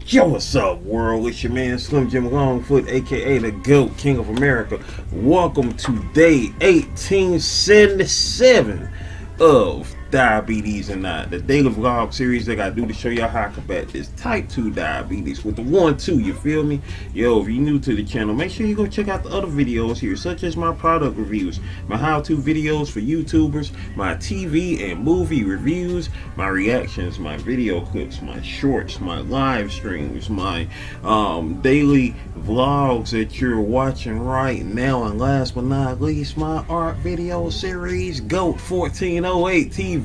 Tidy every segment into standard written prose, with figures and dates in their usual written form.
Yo, what's up, world? It's your man Slim Jim Longfoot, aka the GOAT, King of America. Welcome to day 1877 of Diabetes and Not, the daily vlog series that I do to show y'all how I combat this type 2 diabetes with the 1-2, you feel me? Yo, if you're new to the channel, make sure you go check out the other videos here, such as my product reviews, my how-to videos for YouTubers, my TV and movie reviews, my reactions, my video clips, my shorts, my live streams, my daily vlogs that you're watching right now, and last but not least, my art video series, GOAT 1408 TV.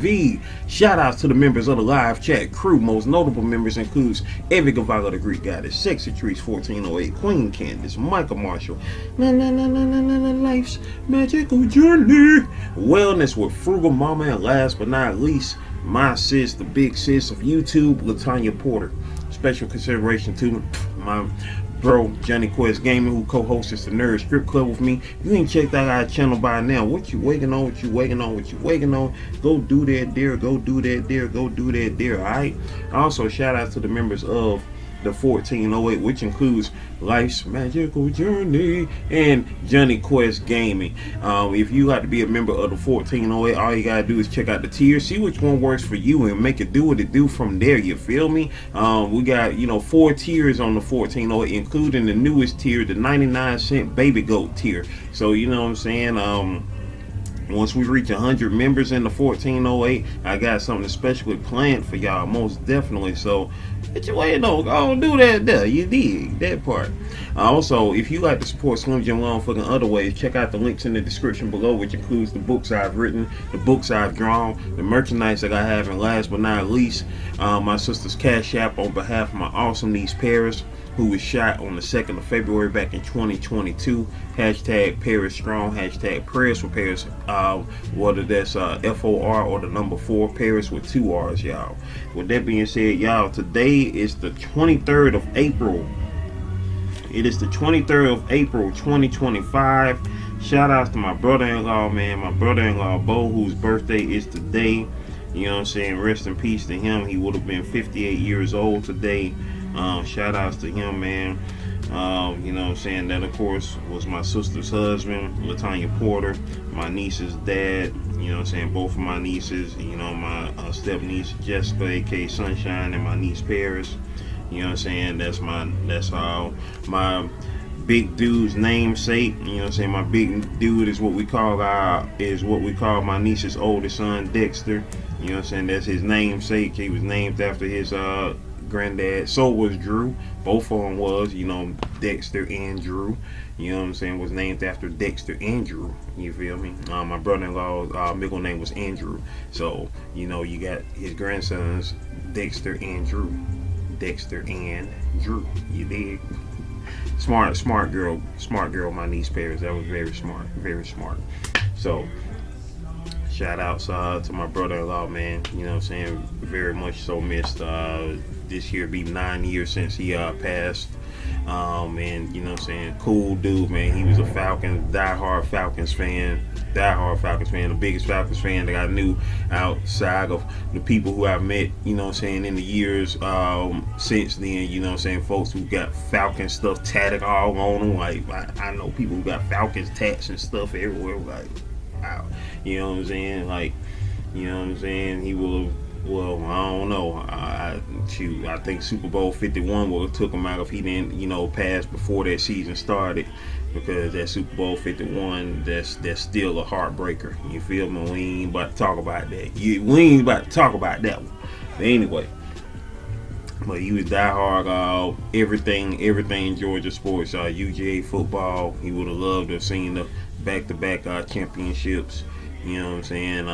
Shout outs to the members of the live chat crew. Most notable members includes Evie Gavala, the Greek Goddess, Sexy Trees 1408, Queen Candace, Michael Marshall, Life's Magical Journey, Wellness with Frugal Mama, and last but not least, my sis, the big sis of YouTube, Latanya Porter. Special consideration to my bro Johnny Quest Gaming, who co-hosts the Nerd Strip Club with me. You ain't checked out our channel by now. What you waiting on? What you waiting on? What you waiting on? Go do that there. Go do that there. Go do that there. All right. Also, shout out to the members of the 1408, which includes Life's Magical Journey and Johnny Quest Gaming. If you like to be a member of the 1408, all you gotta do is check out the tiers, see which one works for you, and make it do what it do from there. You feel me? We got 4 tiers on the 1408, including the newest tier, the 99-cent Baby Goat tier. So you know what I'm saying. Once we reach 100 members in the 1408, I got something especially planned for y'all, most definitely. So, what you waiting on? Go do that there. You dig that part. Also, if you like to support Slim Jim Longfoot in other ways, check out the links in the description below, which includes the books I've written, the books I've drawn, the merchandise that I have, and last but not least, my sister's Cash App on behalf of my awesome niece Paris, who was shot on the 2nd of February back in 2022. Hashtag Paris Strong, hashtag Prayers for Paris, whether that's FOR or the number 4, Paris with 2 R's, y'all. With that being said, y'all, today is the 23rd of April. It is the 23rd of April, 2025. Shout outs to my brother-in-law, man. My brother-in-law, Bo, whose birthday is today. You know what I'm saying? Rest in peace to him. He would have been 58 years old today. Shout outs to him, man. You know what I'm saying? That, of course, was my sister's husband, Latanya Porter, my niece's dad. You know what I'm saying? Both of my nieces, my step niece Jessica, aka Sunshine, and my niece Paris. You know what I'm saying? That's how my big dude's namesake. You know what I'm saying? My big dude is what we call my niece's oldest son, Dexter. You know what I'm saying? That's his namesake. He was named after his granddad. So was Drew. Both of them was, Dexter and Drew. You know what I'm saying? Was named after Dexter and Drew. You feel me? My brother-in-law's middle name was Andrew. So, you got his grandsons, Dexter and Drew. Dexter and Drew. You dig? Smart girl, my niece Paris. That was very smart, very smart. So, shout outs to my brother-in-law, man. You know what I'm saying? Very much so missed. This year be 9 years since he passed. And you know what I'm saying? Cool dude, man. He was a diehard Falcons fan, the biggest Falcons fan that I knew outside of the people who I've met, you know what I'm saying, in the years since then. You know what I'm saying? Folks who got Falcon stuff tatted all on them. Like, I know people who got Falcons tats and stuff everywhere. Like, wow. You know what I'm saying? Like, you know what I'm saying? He will have, well, I don't know. I think Super Bowl 51 would have took him out if he didn't, pass before that season started. Because that Super Bowl 51, that's still a heartbreaker. You feel me? We ain't about to talk about that. We ain't about to talk about that one. But anyway. But he was diehard, everything Georgia sports, UGA football. He would have loved to have seen the back-to-back championships. You know what I'm saying?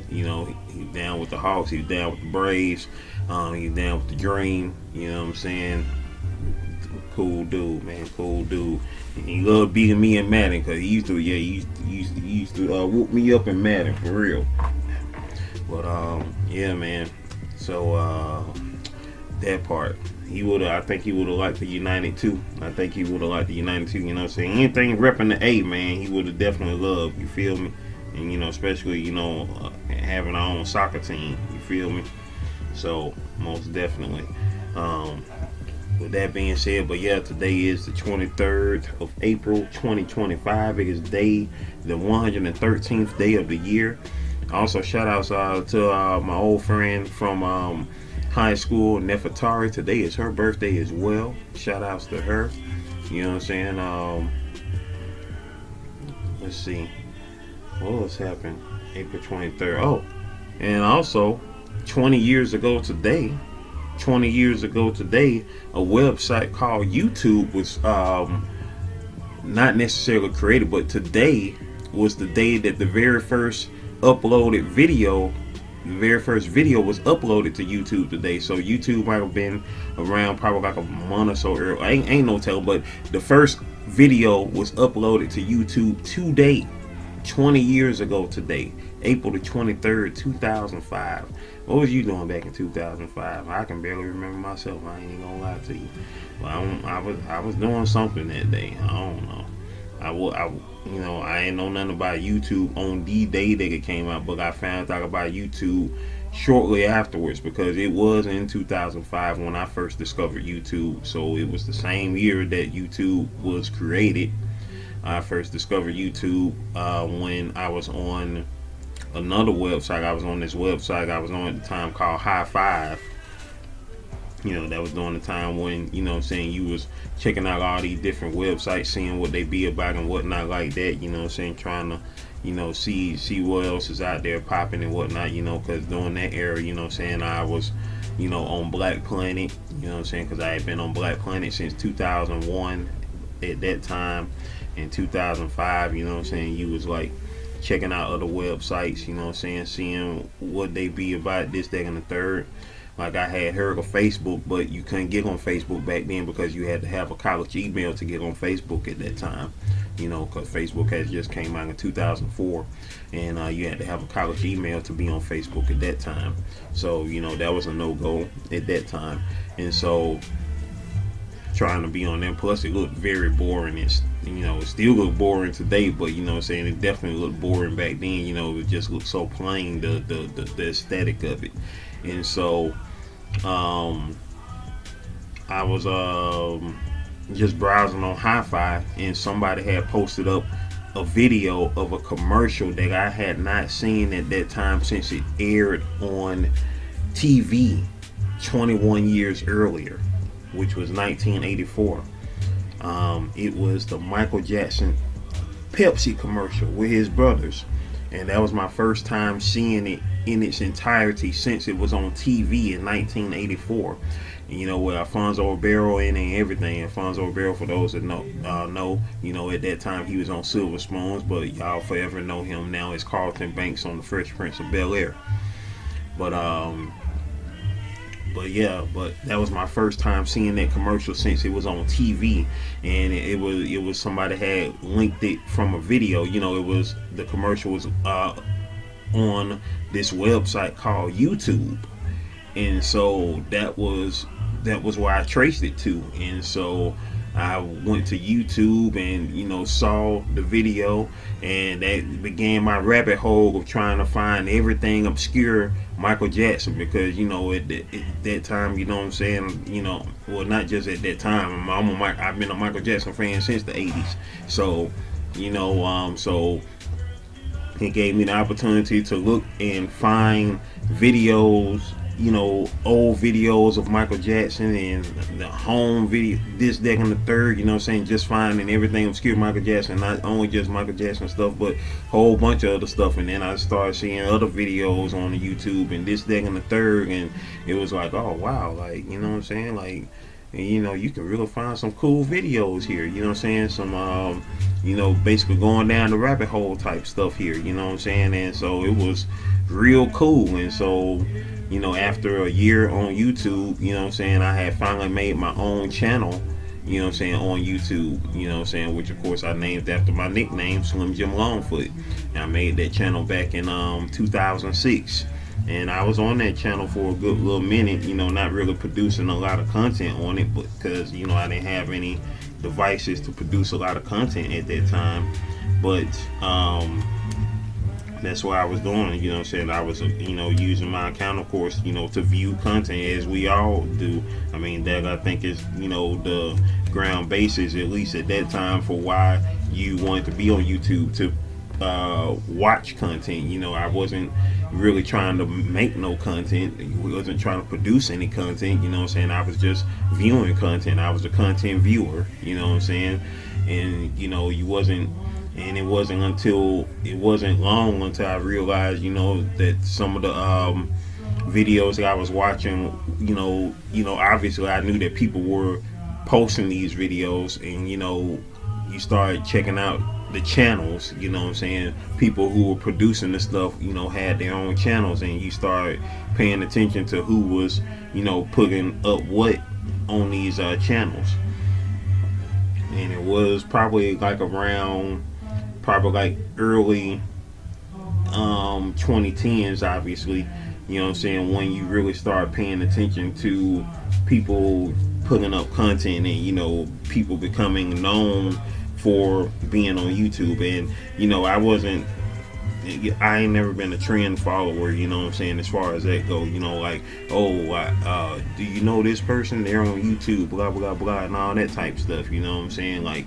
He was down with the Hawks. He was down with the Braves. He was down with the Dream. You know what I'm saying? Cool dude, man. Cool dude. And he loved beating me in Madden because he used to whoop me up in Madden for real. But yeah, man. So that part. I think he would have liked the United too. You know what I'm saying? Anything repping the A, man, he would have definitely loved. You feel me? And especially having our own soccer team. You feel me? So most definitely. with that being said, but yeah, today is the 23rd of April 2025. It is the 113th day of the year. Also, shout outs to my old friend from high school, Nefertari. Today is her birthday as well. Shout outs to her. You know what I'm saying? Let's see. What else happened? April 23rd. Oh, and also 20 years ago today, a website called YouTube was not necessarily created, but today was the day that the very first video was uploaded to YouTube today. So YouTube might have been around probably like a month or so early. Ain't no telling, but the first video was uploaded to YouTube today, 20 years ago today, April the 23rd, 2005. What was you doing back in 2005? I can barely remember myself. I ain't even gonna lie to you. Well, I was doing something that day. I don't know. I ain't know nothing about YouTube on the day that it came out, but I found out about YouTube shortly afterwards, because it was in 2005 when I first discovered YouTube. So it was the same year that YouTube was created. I first discovered YouTube when I was on another website. I was on this website I was on at the time called High Five. That was during the time when, you was checking out all these different websites, seeing what they be about and whatnot like that, trying to, see what else is out there popping and whatnot, because during that era, I was, on Black Planet, because I had been on Black Planet since 2001 at that time. In 2005, you was like checking out other websites, seeing what they be about, this, that, and the third. Like, I had heard of Facebook, but you couldn't get on Facebook back then because you had to have a college email to get on Facebook at that time. Because Facebook had just came out in 2004, and you had to have a college email to be on Facebook at that time. So, that was a no-go at that time. And so, trying to be on there, plus it looked very boring. It still look boring today, but it definitely looked boring back then. It just looked so plain, the aesthetic of it. And so I was just browsing on Hi-Fi, and somebody had posted up a video of a commercial that I had not seen at that time since it aired on TV 21 years earlier, which was 1984. It was the Michael Jackson Pepsi commercial with his brothers, and that was my first time seeing it in its entirety since it was on TV in 1984. And, with Alfonso Ribeiro in and everything. Alfonso Ribeiro, for those that know, at that time he was on Silver Spoons, but y'all forever know him now as Carlton Banks on the Fresh Prince of Bel-Air. But that was my first time seeing that commercial since it was on TV, and it was somebody had linked it from a video. The commercial was on this website called YouTube, and so that was where I traced it to. And so I went to YouTube and saw the video, and that began my rabbit hole of trying to find everything obscure Michael Jackson, because at that time, what I'm saying, well, not just at that time, I've been a Michael Jackson fan since the 80s. So so it gave me the opportunity to look and find videos, old videos of Michael Jackson and the home video, this, that, and the third, just finding everything obscure Michael Jackson, not only just Michael Jackson stuff, but a whole bunch of other stuff. And then I started seeing other videos on the YouTube and this, that, and the third, and it was like, oh wow, like, like, you can really find some cool videos here, some basically going down the rabbit hole type stuff here, and so it was real cool. And so after a year on YouTube, I had finally made my own channel, on YouTube, which of course I named after my nickname, Slim Jim Longfoot. And I made that channel back in 2006. And I was on that channel for a good little minute, not really producing a lot of content on it, but because, I didn't have any devices to produce a lot of content at that time. But that's what I was doing, you know what I'm saying? I was, using my account, of course, to view content as we all do. I mean, that I think is, the ground basis, at least at that time, for why you wanted to be on YouTube, to watch content. I wasn't really trying to make no content. I wasn't trying to produce any content, you know what I'm saying? I was just viewing content. I was a content viewer, you know what I'm saying? And, it wasn't long until I realized, that some of the videos that I was watching, obviously I knew that people were posting these videos, and you start checking out the channels, you know what I'm saying? People who were producing the stuff, had their own channels, and you start paying attention to who was, putting up what on these channels. And it was probably like around, early 2010s, obviously, you know what I'm saying, when you really start paying attention to people putting up content, and people becoming known for being on YouTube. And I ain't never been a trend follower, you know what I'm saying, as far as that go, like, oh, do you know this person, they're on YouTube, blah blah blah, and all that type stuff, you know what I'm saying? Like,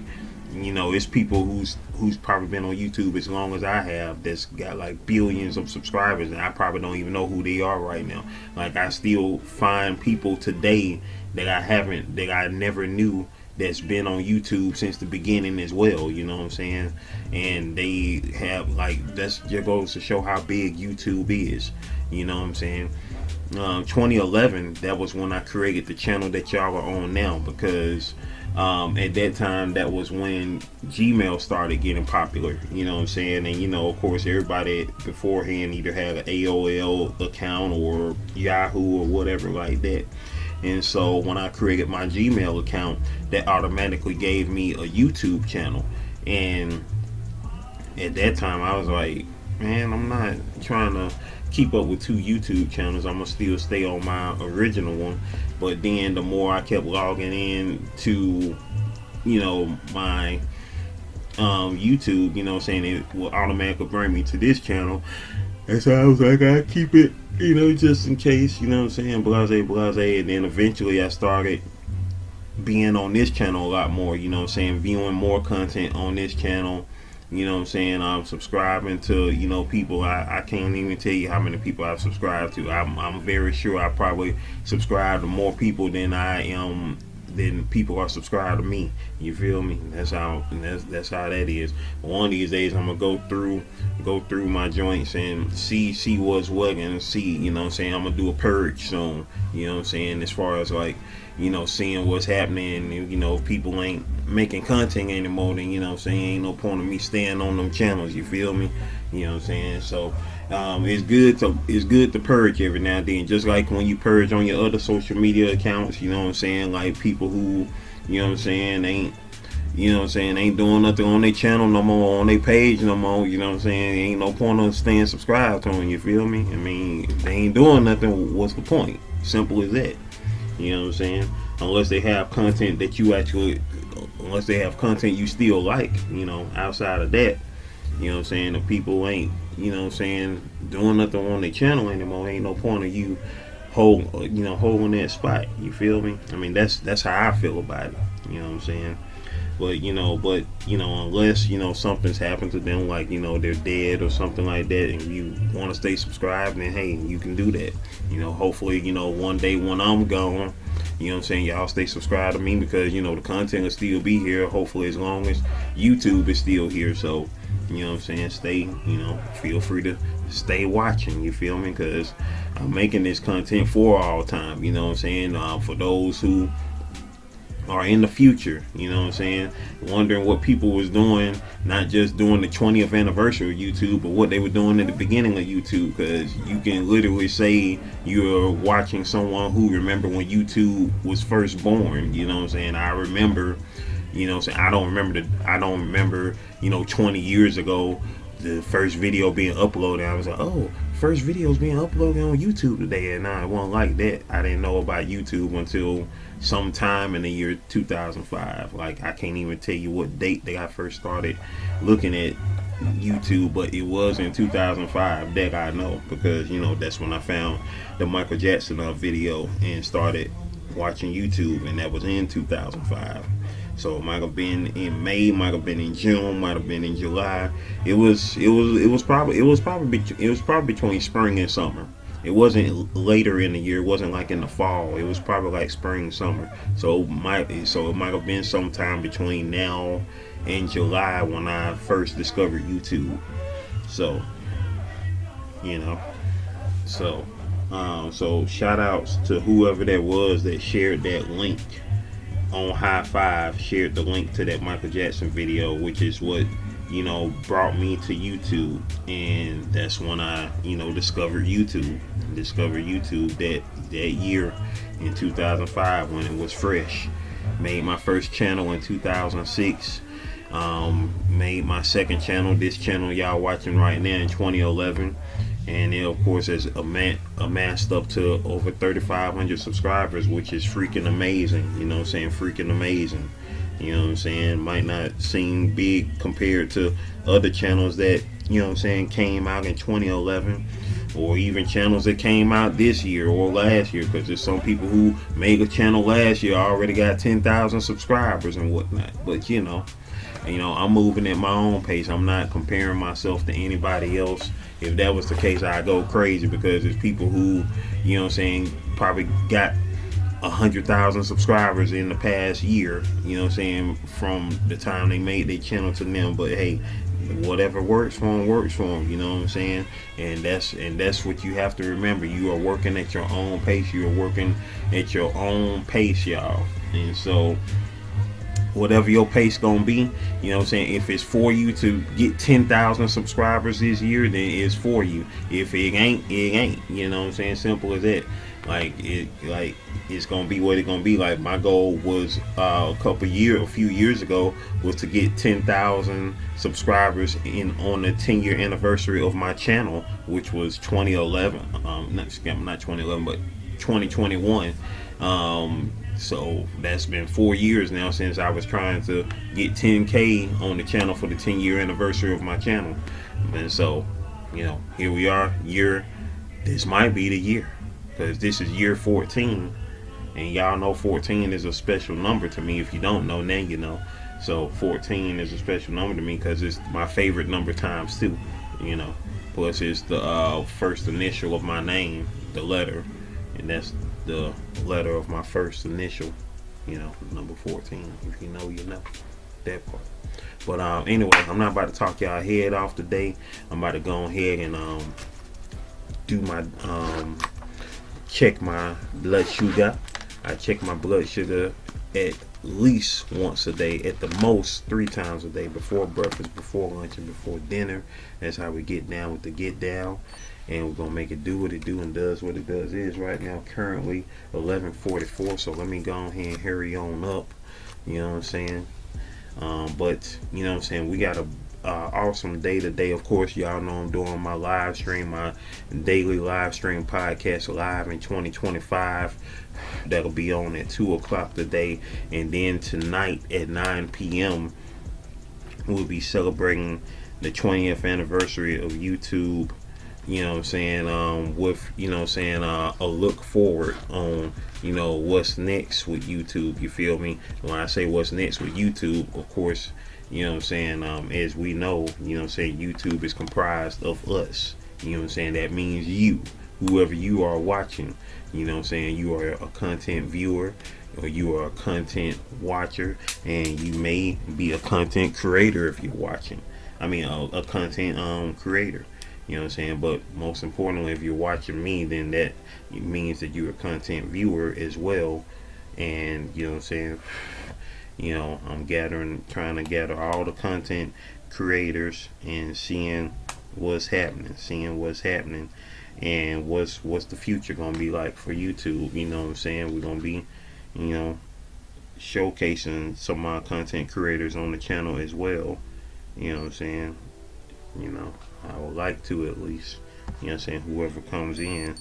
it's people who's probably been on YouTube as long as I have, that's got like billions of subscribers, and I probably don't even know who they are right now. Like, I still find people today that I never knew, that's been on YouTube since the beginning as well, you know what I'm saying? And they have, like, that's just goes to show how big YouTube is, you know what I'm saying? 2011, that was when I created the channel that y'all are on now, because at that time, that was when Gmail started getting popular, you know what I'm saying? And of course, everybody beforehand either had an AOL account or Yahoo or whatever like that. And so when I created my Gmail account, that automatically gave me a YouTube channel. And at that time, I was like, man, I'm not trying to keep up with two YouTube channels. I'm gonna still stay on my original one. But then the more I kept logging in to, my YouTube, you know what I'm saying, it will automatically bring me to this channel. And so I was like, I keep it, just in case, you know what I'm saying, blase. And then eventually I started being on this channel a lot more, you know what I'm saying, viewing more content on this channel, you know what I'm saying. I'm subscribing to, people. I can't even tell you how many people I've subscribed to. I'm very sure I probably subscribe to more people than than people are subscribed to me. You feel me? That's how that is. One of these days I'm gonna go through my joints and see what's what, and see, you know what I'm saying, I'm gonna do a purge soon, you know what I'm saying, as far as like, seeing what's happening. If people ain't making content anymore, then you know what I'm saying, ain't no point of me staying on them channels, you feel me? You know what I'm saying? So it's good to purge every now and then, just like when you purge on your other social media accounts, you know what I'm saying, like people who, you know what I'm saying, ain't doing nothing on their channel no more, on their page no more, you know what I'm saying, ain't no point of staying subscribed to them, you feel me? I mean, if they ain't doing nothing, what's the point? Simple as that. You know what I'm saying? Unless they have content that unless they have content you still like, outside of that, you know what I'm saying, the people ain't, you know what I'm saying, doing nothing on their channel anymore, ain't no point of you holding that spot, you feel me? I mean, that's how I feel about it, you know what I'm saying? But unless something's happened to them, like they're dead or something like that, and you want to stay subscribed, then hey, you can do that. Hopefully, one day when I'm gone, you know what I'm saying, y'all stay subscribed to me, because the content will still be here, hopefully, as long as YouTube is still here. So you know what I'm saying, stay, feel free to stay watching, you feel me? Because I'm making this content for all time, you know what I'm saying, for those who are in the future, you know what I'm saying, wondering what people was doing, not just doing the 20th anniversary of YouTube, but what they were doing at the beginning of YouTube. Because you can literally say you're watching someone who remember when YouTube was first born, you know what I'm saying. I remember, you know what I'm saying, I don't remember 20 years ago the first video being uploaded. I was like, oh, first videos being uploaded on YouTube today, and it wasn't like that. I didn't know about YouTube until sometime in the year 2005. Like, I can't even tell you what date that I first started looking at YouTube, but it was in 2005 that I know, because you know that's when I found the Michael Jackson video and started watching YouTube, and that was in 2005. So it might have been in May, might have been in June, might have been in July. It was probably between spring and summer. It wasn't later in the year. It wasn't like in the fall. It was probably like spring, summer. So it might have been sometime between now and July when I first discovered YouTube. So, you know, so so shout outs to whoever that was that shared that link on High Five, shared the link to that Michael Jackson video, which is what, you know, brought me to YouTube. And that's when I, you know, discovered YouTube that year in 2005 when it was fresh. Made my first channel in 2006. Made my second channel, this channel y'all watching right now, in 2011. And it, of course, has amassed up to over 3,500 subscribers, which is freaking amazing. You know what I'm saying? Freaking amazing. You know what I'm saying? Might not seem big compared to other channels that, you know what I'm saying, came out in 2011, or even channels that came out this year or last year, because there's some people who made a channel last year already got 10,000 subscribers and whatnot. But you know, I'm moving at my own pace. I'm not comparing myself to anybody else. If that was the case, I'd go crazy, because there's people who, you know what I'm saying, probably got 100,000 subscribers in the past year, you know what I'm saying, from the time they made their channel to now. But hey, whatever works for them, you know what I'm saying? And that's what you have to remember. You are working at your own pace. You are working at your own pace, y'all. And so whatever your pace gonna be, you know what I'm saying, if it's for you to get 10,000 subscribers this year, then it's for you. If it ain't, it ain't. You know what I'm saying? Simple as that. Like it's gonna be what it's gonna be. Like my goal was a few years ago, was to get 10,000 subscribers on the 10-year anniversary of my channel, which was 2011. Not 2011, but 2021. So that's been 4 years now since I was trying to get 10K on the channel for the 10-year anniversary of my channel. And so, you know, here we are. This might be the year, because this is year 14, and y'all know 14 is a special number to me. If you don't know, now you know. So 14 is a special number to me because it's my favorite number times 2, you know. Plus it's the first initial of my name, the letter, and that's the letter of my first initial, you know, number 14. If you know, you know that part. But anyway, I'm not about to talk y'all head off today. I'm about to go ahead and do my check my blood sugar. I check my blood sugar at least once a day, at the most 3 times a day, before breakfast, before lunch, and before dinner. That's how we get down with the get down. And we're gonna make it do what it do and does what it does. Is right now currently 11:44, so let me go ahead and hurry on up. You know what I'm saying? But you know what I'm saying, we got a awesome day today. Of course, y'all know I'm doing my live stream, my daily live stream podcast, live in 2025. That'll be on at 2 o'clock today, and then tonight at 9 p.m. we'll be celebrating the 20th anniversary of YouTube. You know what I'm saying, with, you know what I'm saying, a look forward on, you know, what's next with YouTube. You feel me? When I say what's next with YouTube, of course, you know what I'm saying, as we know, you know what I'm saying, YouTube is comprised of us. You know what I'm saying? That means you, whoever you are watching, you know what I'm saying, you are a content viewer, or you are a content watcher, and you may be a content creator if you're watching. I mean, a content creator. You know what I'm saying? But most importantly, if you're watching me, then that means that you're a content viewer as well. And you know what I'm saying? You know, I'm trying to gather all the content creators and seeing what's happening, and what's the future gonna be like for YouTube. You know what I'm saying? We're gonna be, you know, showcasing some of my content creators on the channel as well. You know what I'm saying? You know, I would like to, at least. You know what I'm saying? Whoever comes in.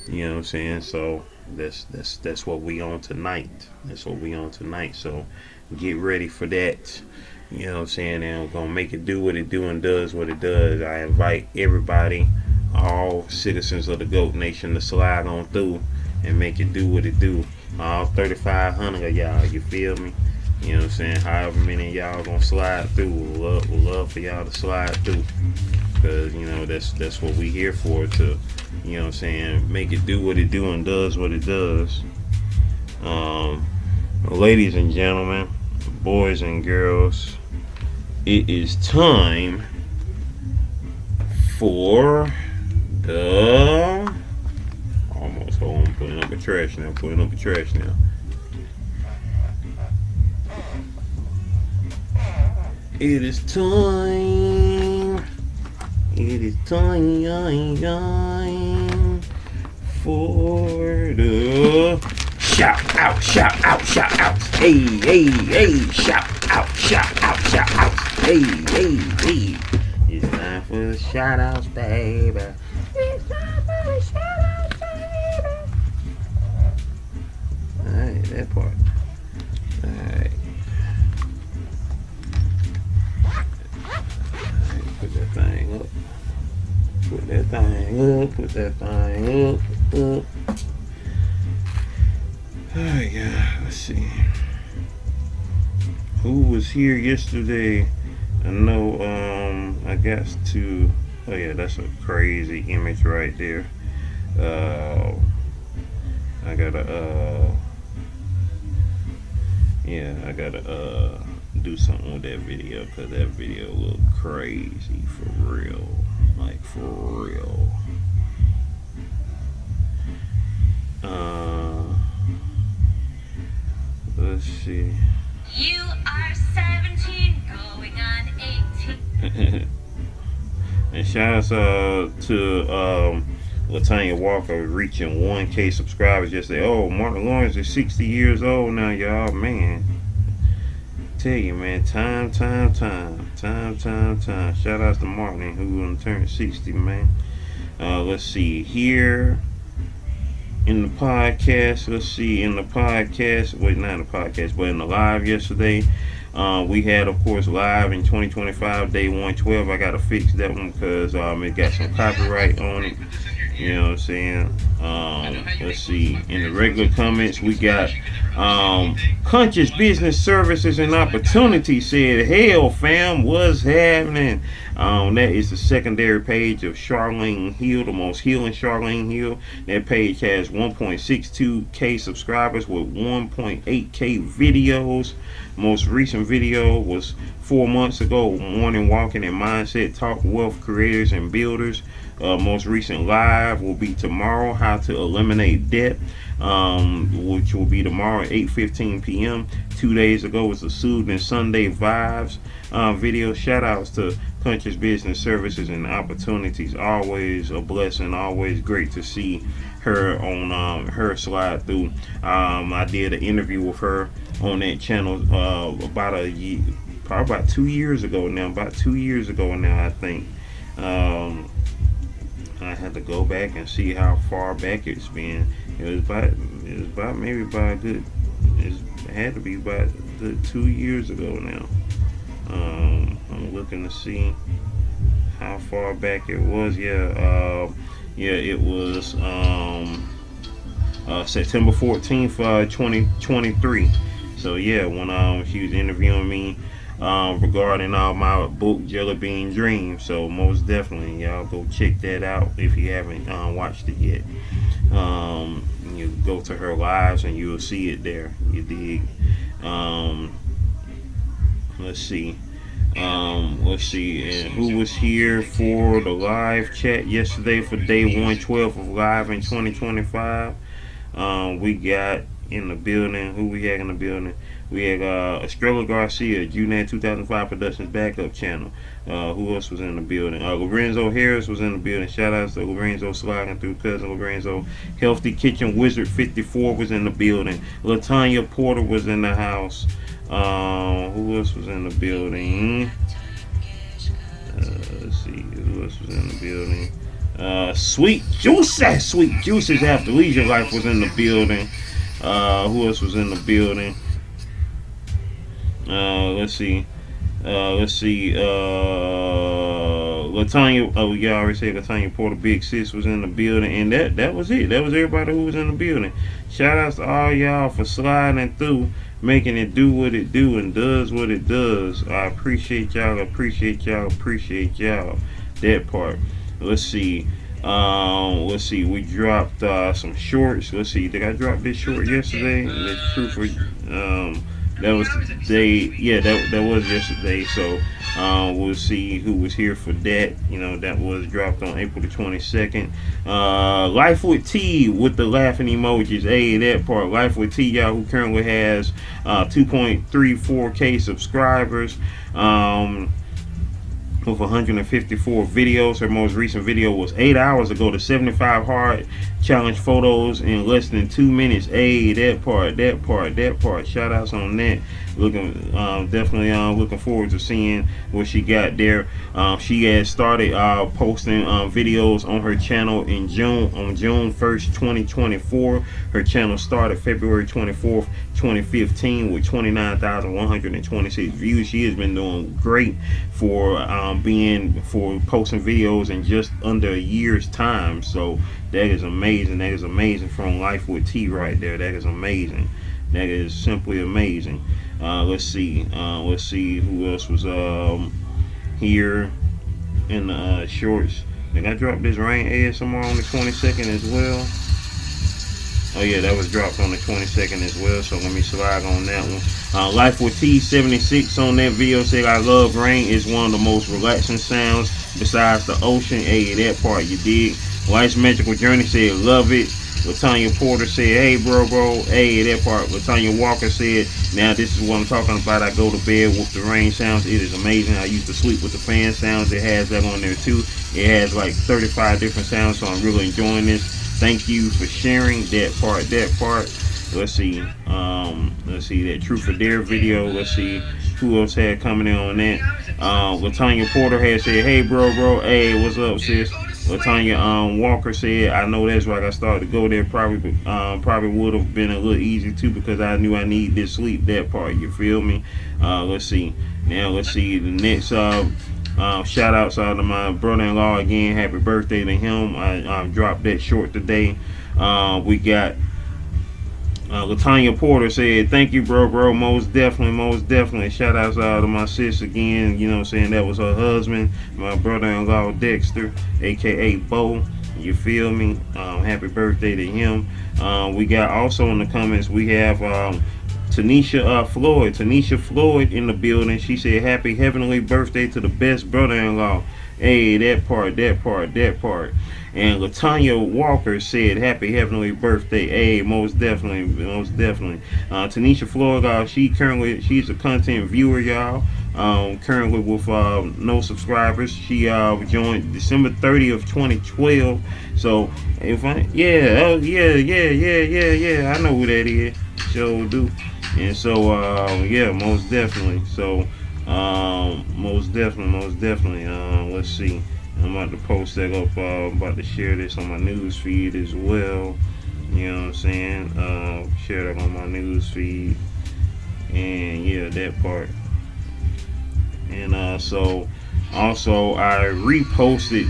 You know what I'm saying? So that's what we on tonight. That's what we on tonight. So get ready for that. You know what I'm saying? And we're gonna make it do what it do and does what it does. I invite everybody, all citizens of the GOAT Nation, to slide on through and make it do what it do. All 3,500 of y'all, you feel me? You know what I'm saying? However many of y'all gonna slide through, we'll love for y'all to slide through. Cause you know that's what we here for, to, you know what I'm saying, make it do what it do and does what it does. Ladies and gentlemen, boys and girls, it is time for the almost home. Putting up the trash now. It is time. It is time for the shout out. Hey, shout out. Hey. It's time for the shout outs, baby. It's time for the shout outs, baby. Alright, that part. Alright. Put that thing up. Put that thing up. Alright, yeah, let's see. Who was here yesterday? I know, I got to. Oh yeah, that's a crazy image right there. I gotta do something with that video, because that video looked crazy for real. Like for real. Let's see. You are 17 going on 18. And shouts to Latanya Walker reaching 1K subscribers yesterday. Oh, Martin Lawrence is 60 years old now, y'all. Man, tell you, man, time. Shout out to Martin, who turned 60, man. Let's see here in the podcast. Wait, not in the podcast, but in the live yesterday. We had, of course, live in 2025, day 112. I gotta fix that one because it got some copyright on it. You know what I'm saying? Let's see. In the regular comments, we got Conscious Business Services and Opportunity said, "Hell, fam, what's happening?" That is the secondary page of Charlene Hill, the most healing Charlene Hill. That page has 1.62K subscribers with 1.8K videos. Most recent video was 4 months ago, Morning Walking and Mindset Talk, Wealth Creators and Builders. Most recent live will be tomorrow, How to Eliminate Debt, which will be tomorrow at 8:15 p.m. 2 days ago was the Soothing Sunday Vibes video. Shout outs to Conscious Business Services and Opportunities. Always a blessing, always great to see her on her slide through. I did an interview with her on that channel probably about 2 years ago now. I think. I had to go back and see how far back it's been. It had to be about 2 years ago now. I'm looking to see how far back it was. It was September 14th, 2023. So yeah, when she was interviewing me regarding my book Jelly Bean Dreams. So most definitely, y'all go check that out if you haven't watched it yet. You go to her lives and you'll see it there. You dig? Let's see. And who was here for the live chat yesterday for day 112 of live in 2025? We got in the building. Who we had in the building? We had Estrella Garcia, Junet 2005 Productions backup channel. Who else was in the building? Lorenzo Harris was in the building. Shout out to Lorenzo sliding through, cousin Lorenzo. Healthy Kitchen Wizard 54 was in the building. Latanya Porter was in the house. Who else was in the building? Let's see. Who else was in the building? Sweet Juices After Leisure Life was in the building. Who else was in the building? Let's see. Let's see. Latanya. Oh, we already said Latanya Porter, Big Sis was in the building, and that was it. That was everybody who was in the building. Shout outs to all y'all for sliding through, making it do what it do and does what it does. I appreciate y'all. Appreciate y'all. Appreciate y'all. That part. Let's see. Let's see. We dropped some shorts. Let's see. Did I drop this short yesterday? That's true for that was the day. Yeah, that was yesterday. So we'll see who was here for that. You know, that was dropped on April the 22nd. Life with T with the laughing emojis. Hey, that part. Life with T, y'all, who currently has 2.34K subscribers. With 154 videos. Her most recent video was 8 hours ago. The 75 hard challenge photos in less than 2 minutes. Hey, that part. Shout outs on that. Looking definitely looking forward to seeing what she got there. She has started posting videos on her channel in June 1st, 2024. Her channel started February 24th, 2015 with 29,126 views. She has been doing great for posting videos in just under a year's time. So that is amazing. That is amazing from Life with T right there. That is amazing. That is simply amazing. Let's see who else was here in the shorts. Did I drop this Rain ASMR on the 22nd as well? Oh yeah, that was dropped on the 22nd as well, so let me slide on that one. Life with T76 on that video said, I love rain. It's one of the most relaxing sounds besides the ocean. Hey, that part you dig. Life's Magical Journey said, love it. Latanya Porter said, hey bro. Hey, that part. Latanya Walker said, now this is what I'm talking about. I go to bed with the rain sounds. It is amazing. I used to sleep with the fan sounds. It has that on there too. It has like 35 different sounds, so I'm really enjoying this. Thank you for sharing that part. Let's see that Truth or Dare video. Let's see who else had coming in on that. Latanya Porter had said, hey bro, hey, what's up sis? Latanya Walker said, I know that's right. I started to go there. Probably would have been a little easy too, because I knew I need this sleep. That part, you feel me? Let's see the next shout outs to my brother-in-law again. Happy birthday to him. I dropped that short today. We got Latanya Porter said, thank you bro, most definitely. Shout outs to my sis again, you know what I'm saying? That was her husband, my brother-in-law Dexter, aka Bo, you feel me? Happy birthday to him. We got also in the comments, we have Tanisha Floyd in the building. She said, happy heavenly birthday to the best brother-in-law. Hey, that part. And Latanya Walker said, happy heavenly birthday. Hey, most definitely. Tanisha Floyd, she's a content viewer, y'all. Currently with no subscribers. She joined December 30th of 2012. So if I I know who that is. Sure do. And so most definitely. So most definitely. Let's see. I'm about to post that up. I'm about to share this on my news feed as well. You know what I'm saying? Share that on my news feed. And yeah, that part. And so also I reposted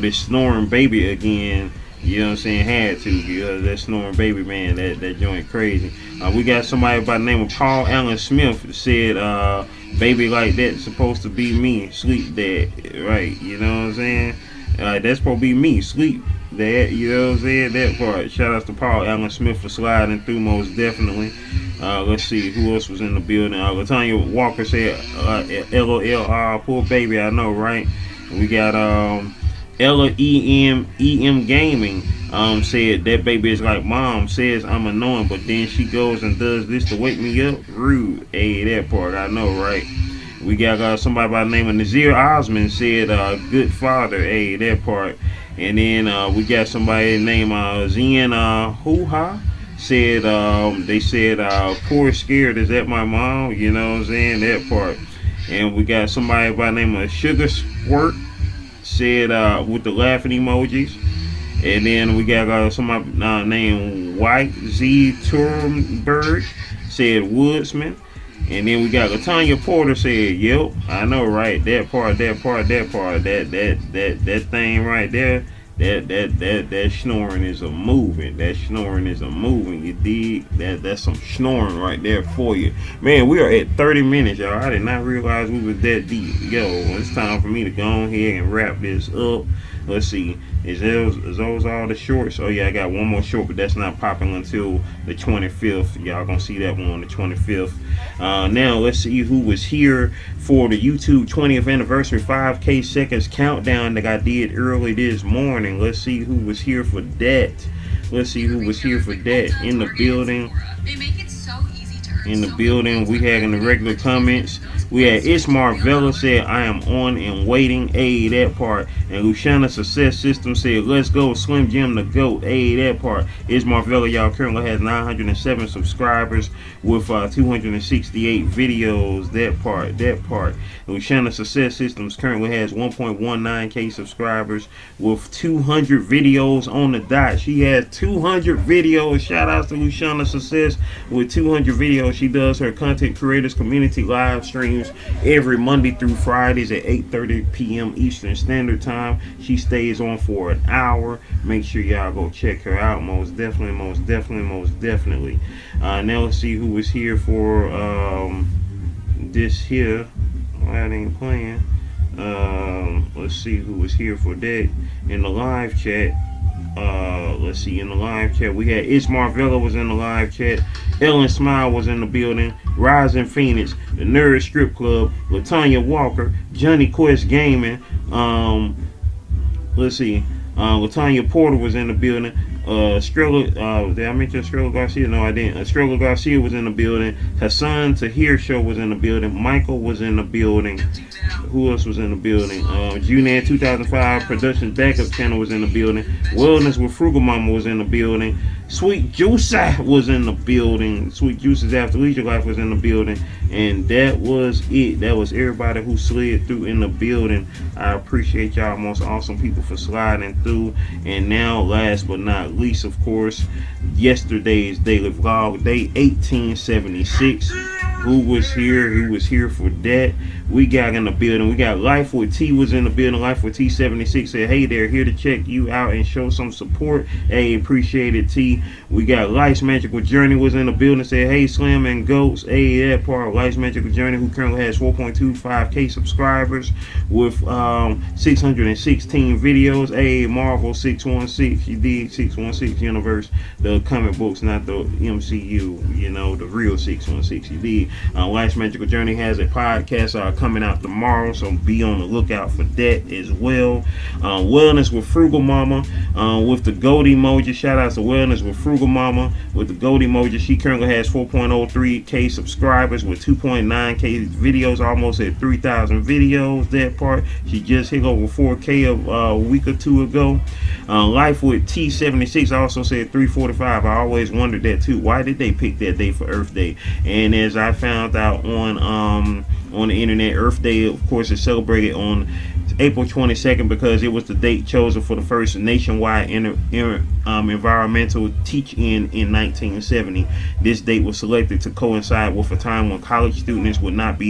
this snoring baby again. You know what I'm saying? Had to, because that snoring baby, man, that joint crazy. We got somebody by the name of Paul Allen Smith said, baby like that supposed to be me, sleep dad, right? You know what I'm saying? That's supposed to be me, sleep dad, you know what I'm saying? That part. Shout out to Paul Allen Smith for sliding through, most definitely. Let's see who else was in the building. Latanya Walker said, LOL, poor baby, I know, right? We got Ella EM Gaming said, that baby is like mom says I'm annoying, but then she goes and does this to wake me up. Rude. Hey, that part, I know, right? We got somebody by the name of Nazir Osman said, good father. Hey, that part. And then we got somebody named Zian Hoo-Ha said, they said, poor scared, is that my mom? You know what I'm saying? That part. And we got somebody by the name of Sugar Squirt said, with the laughing emojis. And then we got somebody named White Z Turnberg said Woodsman. And then we got Latanya Porter said, "Yep, I know, right? That part, that thing right there. That snoring is a moving. That snoring is a moving. You dig? That's some snoring right there for you, man. We are at 30 minutes, y'all. I did not realize we was that deep. Yo, it's time for me to go ahead and wrap this up. Let's see. Is those all the shorts? Oh yeah, I got one more short, but that's not popping until the 25th. Y'all gonna see that one on the 25th. Now let's see who was here for the YouTube 20th anniversary 5K seconds countdown that I did early this morning. Let's see who was here for that. Let's see who was here for that in the building. In the building, we had in the regular comments. We had Ismar Vela said, "I am on and waiting." Hey, that part. And Luciana Success System said, "Let's go, Slim Jim the GOAT." Hey, that part. Ismar Vela, y'all, currently has 907 subscribers with 268 videos. That part. That part. Luciana Success Systems currently has 1.19k subscribers with 200 videos on the dot. She has 200 videos. Shout out to Luciana Success with 200 videos. She does her content creators community live streams every Monday through Fridays at 8:30 p.m. Eastern Standard Time. She stays on for an hour. Make sure y'all go check her out. Most definitely, most definitely, most definitely. Now let's see who was here for this here. I ain't playing. Let's see who was here for that in the live chat. Let's see, in the live chat we had Ismar Vela was in the live chat. Ellen Smile was in the building. Rising Phoenix, the Nerd Strip Club, Latanya Walker, Johnny Quest Gaming. Let's see, Latanya Porter was in the building. Strella, did I mention Strella Garcia? No, I didn't. Strella Garcia was in the building. Hassan Tahir Show was in the building. Michael was in the building. Who else was in the building? Junan 2005 Production Backup Channel was in the building. Wellness with Frugal Mama was in the building. Sweet Juicy was in the building. Sweet Juice's After Leisure Life was in the building. And that was it. That was everybody who slid through in the building. I appreciate y'all most awesome people for sliding through. And now, last but not least, of course, yesterday's daily vlog, day 1876. Who was here? Who was here for that? We got in the building. We got Life with T was in the building. Life with T 76 said, "Hey, they're here to check you out and show some support." Hey, appreciate it, T. We got Life's Magical Journey was in the building. Said, "Hey, Slim and Goats." Hey, that part. Life's Magical Journey, who currently has 4.25k subscribers with 616 videos. Hey, Marvel 616. You did 616 Universe, the comic books, not the MCU. You know, the real 616. You did. Life's Magical Journey has a podcast coming out tomorrow, so be on the lookout for that as well. Wellness with Frugal Mama with the goat emoji. Shout out to Wellness with Frugal Mama with the goat emoji. She currently has 4.03k subscribers with 2.9k videos, almost at 3,000 videos. That part. She just hit over 4k a week or two ago. Life with T76 also said 345. I always wondered that too. Why did they pick that day for Earth Day? And as I found out on the internet, Earth Day, of course, is celebrated on April 22nd because it was the date chosen for the first nationwide environmental teach-in in 1970. This date was selected to coincide with a time when college students were not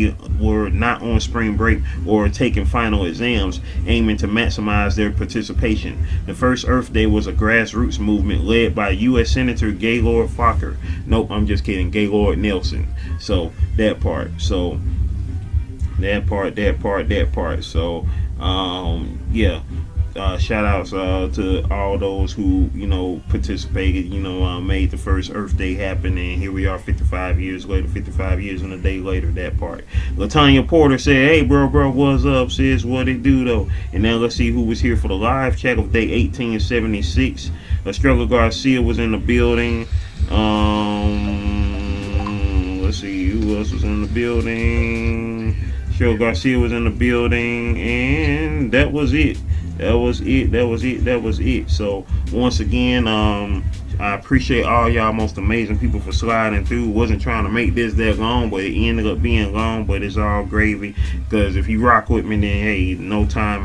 on spring break or taking final exams, aiming to maximize their participation. The first Earth Day was a grassroots movement led by U.S. Senator Gaylord Fokker. Nope, I'm just kidding. Gaylord Nelson. So that part. So that part. So yeah. Shout outs to all those who, participated, made the first Earth Day happen, and here we are 55 years later, 55 years and a day later. That part. Latanya Porter said, "Hey bro, what's up, sis? What it do though?" And now let's see who was here for the live chat of day 1876. Estrella Garcia was in the building. Let's see who else was in the building. Cheryl Garcia was in the building, and that was it. So once again, I appreciate all y'all most amazing people for sliding through. Wasn't trying to make this that long, but it ended up being long, but it's all gravy, because if you rock with me, then hey, no time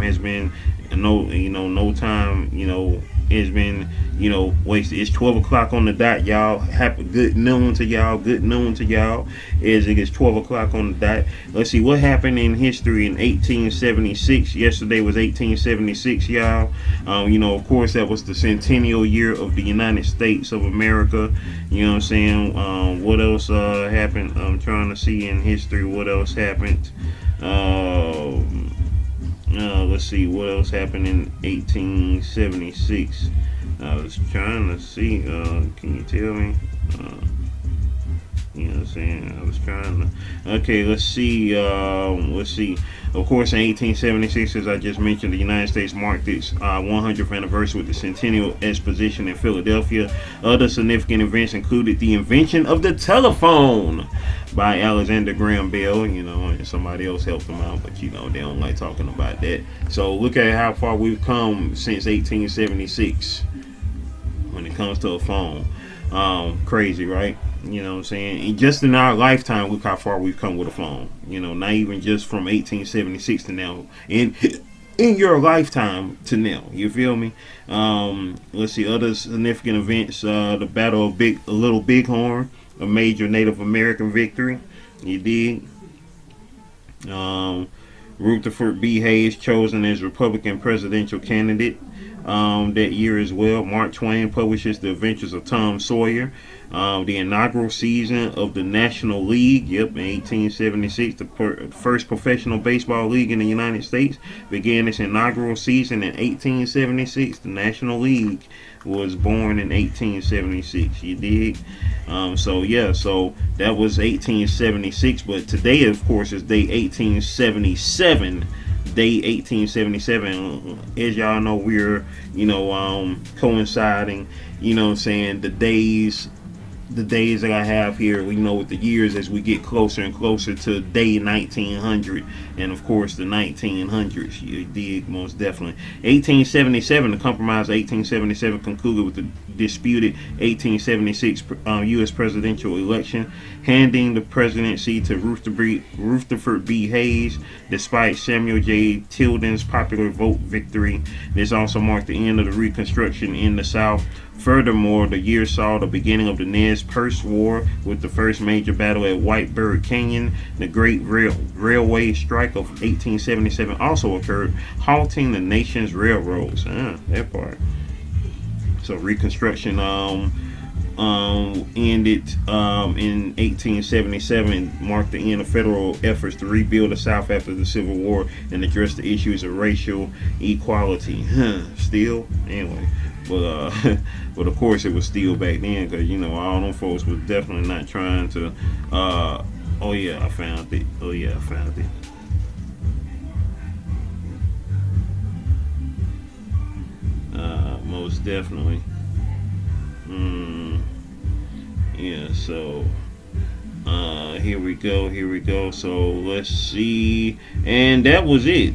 has been, you know, wasted. It's 12 o'clock on the dot, y'all. Happy good noon to y'all. Good noon to y'all. As it is 12 o'clock on the dot. Let's see what happened in history in 1876. Yesterday was 1876, y'all. You know, of course, that was the centennial year of the United States of America. You know what I'm saying? What else happened? I'm trying to see in history what else happened. Let's see what else happened in 1876. I was trying to see. Can you tell me? You know what I'm saying? I was trying to. Okay, let's see. Let's see. Of course, in 1876, as I just mentioned, the United States marked its 100th anniversary with the Centennial Exposition in Philadelphia. Other significant events included the invention of the telephone by Alexander Graham Bell, you know, and somebody else helped them out, but you know, they don't like talking about that. So look at how far we've come since 1876 when it comes to a phone. Crazy, right? You know what I'm saying? And just in our lifetime, look how far we've come with a phone. You know, not even just from 1876 to now. In your lifetime to now. You feel me? Let's see, other significant events. The Battle of Little Bighorn, a major Native American victory. You dig? Rutherford B. Hayes chosen as Republican presidential candidate that year as well. Mark Twain publishes The Adventures of Tom Sawyer. The inaugural season of the National League, in 1876, the first professional baseball league in the United States began its inaugural season in 1876. The National League was born in 1876. You dig? So that was 1876, but today, of course, is day 1877. Day 1877. As y'all know, we're, you know, coinciding, you know what I'm saying, the days that I have here, you know, with the years as we get closer and closer to day 1900, and of course the 1900s. You dig? Most definitely. 1877, the compromise of 1877 concluded with the disputed 1876 U.S. presidential election, handing the presidency to Rutherford B. Hayes, despite Samuel J. Tilden's popular vote victory. This also marked the end of the Reconstruction in the South. Furthermore, the year saw the beginning of the Nez Perce War, with the first major battle at White Bird Canyon. The Great Railway Strike of 1877 also occurred, halting the nation's railroads. That part. So Reconstruction ended in 1877, marked the end of federal efforts to rebuild the South after the Civil War and address the issues of racial equality. Still, anyway. But of course it was still back then, because you know all them folks was definitely not trying to. Oh yeah, I found it. Most definitely. Yeah. So. Here we go. So let's see, and that was it,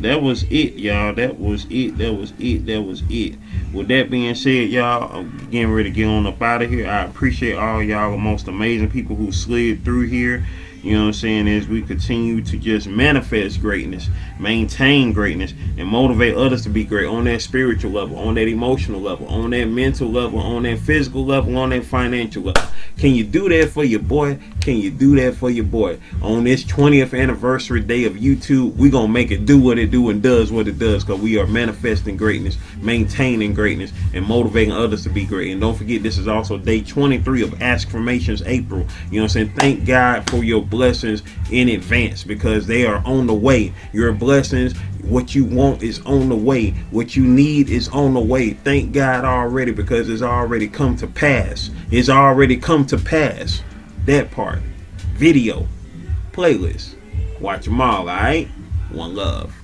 y'all. That was it. With that being said, y'all, I'm getting ready to get on up out of here. I appreciate all y'all, the most amazing people who slid through here. You know what I'm saying? As we continue to just manifest greatness, maintain greatness, and motivate others to be great on that spiritual level, on that emotional level, on that mental level, on that physical level, on that financial level. Can you do that for your boy? Can you do that for your boy? On this 20th anniversary day of YouTube, we gonna make it do what it do and does what it does, because we are manifesting greatness, maintaining greatness, and motivating others to be great. And don't forget, this is also day 23 of ASKformations April. You know what I'm saying? Thank God for your blessings in advance, because they are on the way. Your blessings, what you want is on the way. What you need is on the way. Thank God already, because it's already come to pass. It's already come to pass. That part. Video. Playlist. Watch them all, alright? One love.